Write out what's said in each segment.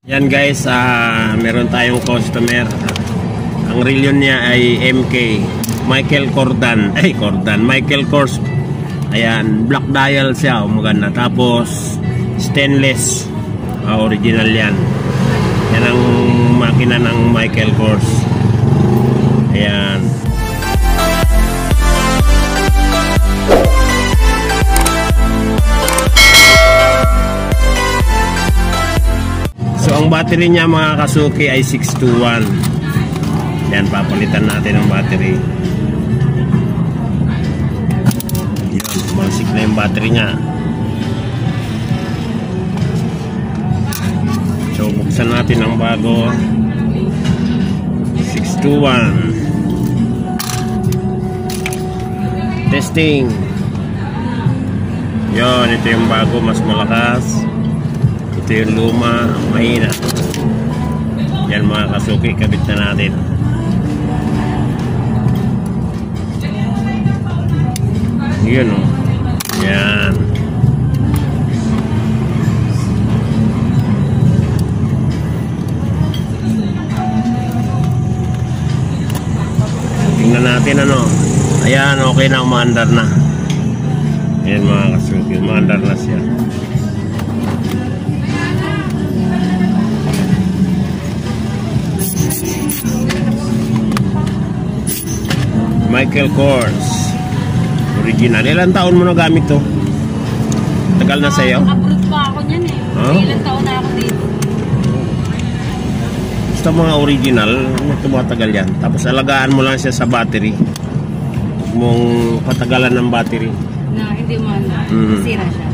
Yan guys, meron tayong customer. Ang relyon niya ay MK Michael Michael Kors. Ayan, black dial siya, maganda. Tapos stainless, original yan. Yan ang makina ng Michael Kors. Ayan. So ang battery niya mga kasuki ay 621. Yan, papalitan natin ang battery. Yan, sumasik na yung battery niya. So buksan natin ang bago 621. Testing. Yan, ito yung bago, mas malakas. Ito yung luma, mahina. Yan mga kasuki, kabit na natin. Yun o. Yan. Tingnan natin ano. Ayan, okay na, umaandar na. Yan mga kasuki, umaandar na siya. Michael Kors original. Ilang taon mo na gamit to? Tagal na sa'yo? Abroad pa ako niyan eh. Ilang taon na ako dito. Basta mga original, tumatagal yan. Tapos alagaan mo lang siya sa battery. Mong patagalan ng battery na hindi mo sira siya.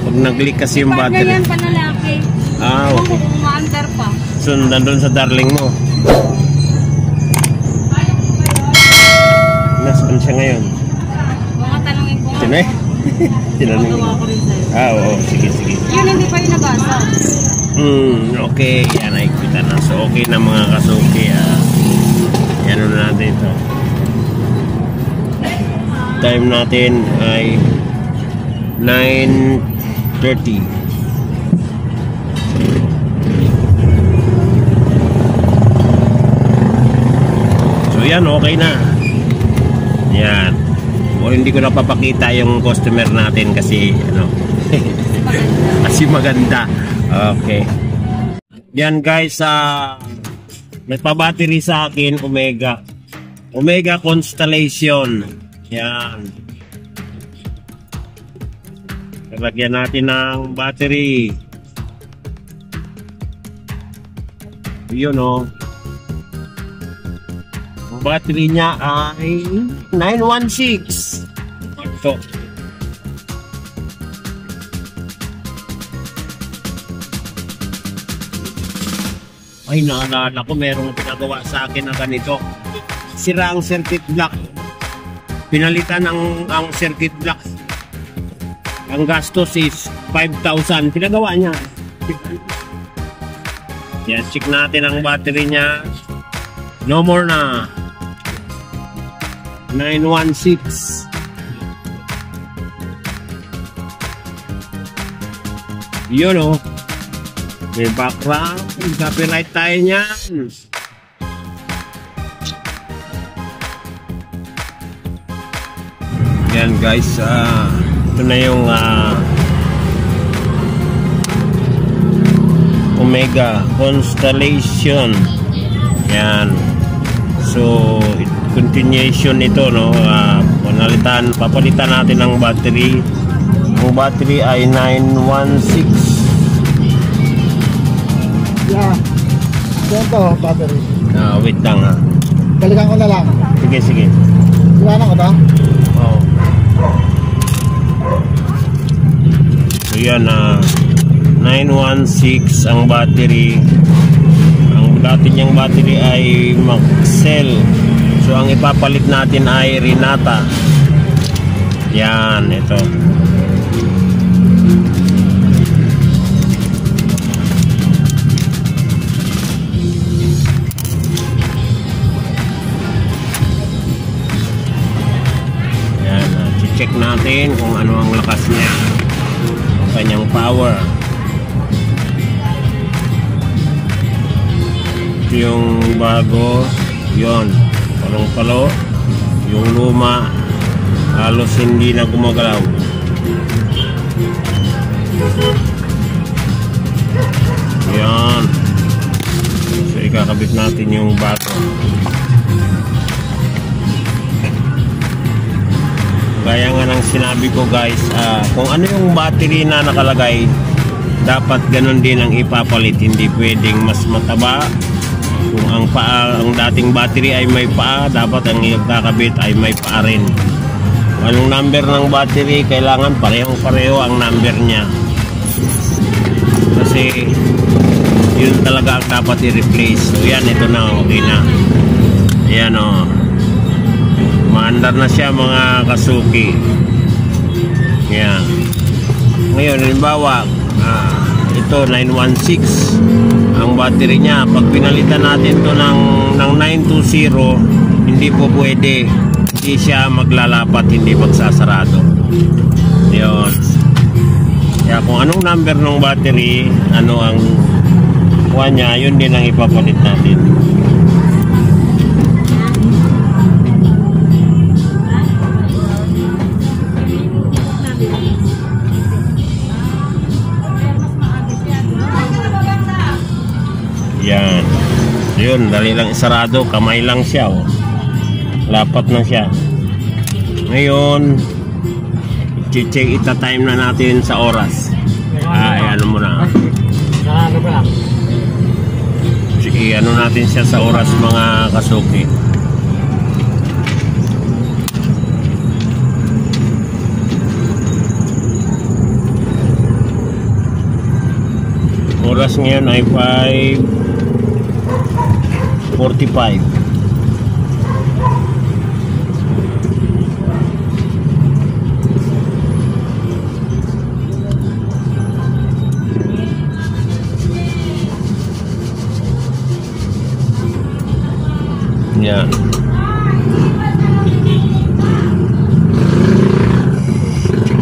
Pag nag-leak kasi yung battery. Ganyan panalaki. Okay. Kung maandar pa. So nandun sa darling mo. Nasaan siya ngayon? Mga tanongin ko. Sino? Tinanong ko. Oo, sige. Yun hindi pa yung nabasa. Okay. Yan, nakikita na. So okay na mga kasuki. Yan na natin ito. Time natin ay 9:30. So yan, okay na. Yan. O hindi ko napapakita yung customer natin kasi ano. Kasi maganda. Okay. Yan guys, may pa-battery sa akin, Omega Constellation. Yan. Lagyan natin ng battery. Yun o. Ang battery niya ay 916. Ito. Ay, naalala ko, merong pinagawa sa akin na ganito. Sira ang circuit block. Pinalitan ang circuit block. Ang gastos is 5,000. Pinagawa niya. Yan, check natin ang battery niya. No more na. 916. Yun o. May background. Copyright tayo niyan. Yan guys, ito na yung Omega Constellation. Yan. So continuation ito, no. Papalitan natin ang battery. Ang battery ay 916. Yeah. Ito battery. Wait lang ha. Balikan ko na lang. Sige. Iwanan ko ba? Oo. So yan, 916 ang battery. Ang dati niyang battery ay Maxell. So ang ipapalit natin ay Renata. Yan, ito. Yan, check natin kung ano ang lakas niya, ang kanyang power. Ito yung bago. Yon, palong-palo. Yung luma halos hindi na gumagalaw. Yan. So ikakabit natin yung bago. Gaya nga ng sinabi ko guys, kung ano yung battery na nakalagay, dapat ganun din ang ipapalit. Hindi pwedeng mas mataba. Kung ang dating battery ay may paa, dapat ang ikakabit ay may paa rin. Anong number ng battery, kailangan parehong-pareho ang number niya. Kasi yun talaga ang dapat i-replace. So yan, ito na, okay na. Ayan o. Maandar na siya mga kasuki. Yan. Ngayon, halimbawa, ito 916 ang battery niya. Pag pinalitan natin to ng 920, hindi po pwede. Hindi siya maglalapat, hindi magsasarado. Yun. Kaya kung anong number ng battery, ano ang kuha niya, yun din ang ipapalit natin. Yan. Yun, dali lang isarado, kamay lang siya. Oh. Lapat na siya. Ngayon, i-check ita-time na natin sa oras. Ano mo na. Ano ba? Ano natin siya sa oras mga kasuki. Oras ngayon ay 5:45. Yan.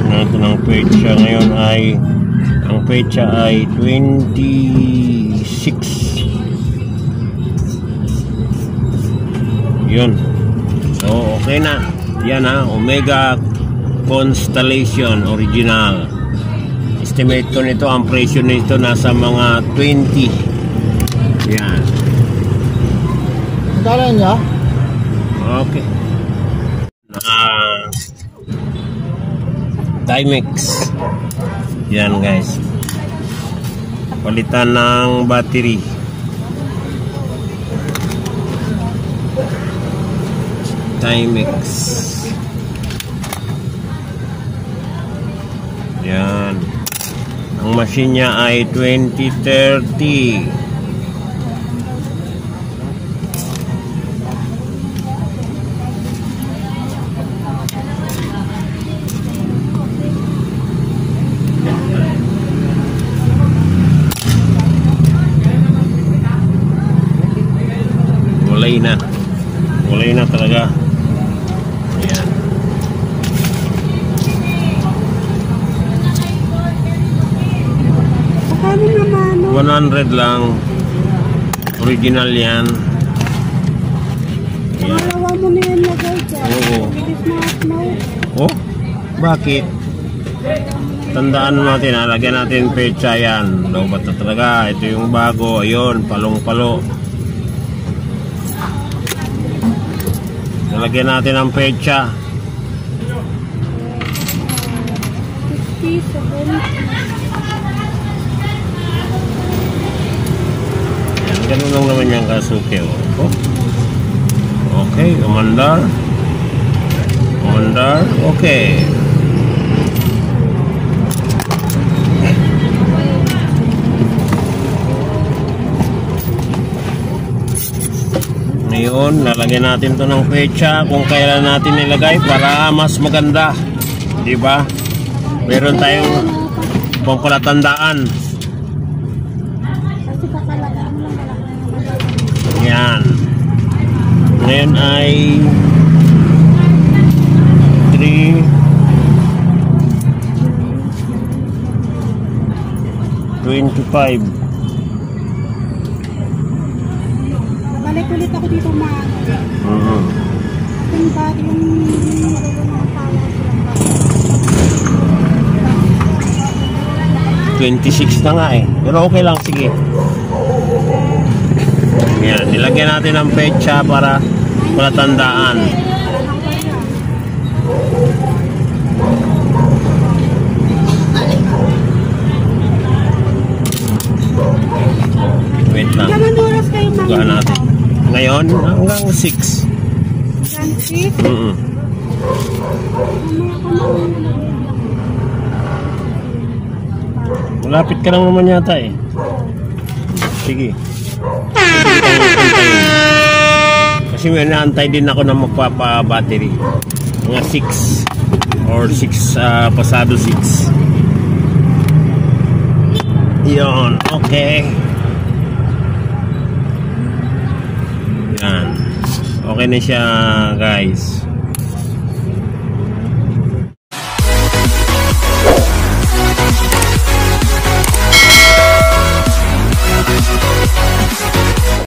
Natin ang petsa ngayon ay ang petsa ay 26. Yun. So okay na. Yan ha, Omega Constellation original. Estimate ko nito, ang presyo nito nasa mga 20. Yan. Kala niya? Okay. Timex. Yan guys. Palitan ng battery. Timex. Yan. Ang machine niya ay 2030. Walay na talaga. Ayan. Pakano naman? 100 lang. Original yan. Ayan. Malawa mo na yan lagay dyan. Oo. Bilis na upload. Oh? Bakit? Tandaan natin, lagyan natin pecha yan. Lobat na talaga. Ito yung bago. Ayun, palong-palo. Lagyan natin ang pecha. 57. Yan, ganun lang naman yung kasuke. Oh. Okay, umandar. Umandar, okay. Ngayon, lalagyan natin to ng pecha kung kailan natin nilagay para mas maganda. Di ba? Meron tayong pangpalatandaan. Kasi kakalagaan mo lang. Yan. Ngayon ay 3:25. ulit ako dito maaga. Yung bag, yung marunong tawa sila. 26 na nga eh. Pero okay lang, sige. Yan, nilagyan natin ng petsa para palatandaan. Wait lang. Ilang oras kayo Bukaan natin. Ngayon, hanggang 6. Gansit? Malapit ka lang naman yata eh. Sige. Sige kang antayin. Kasi may naantay din ako na magpapa-battery. Mga 6 or 6 pasado 6. Yun, okay. Yan. Okay na siya, guys.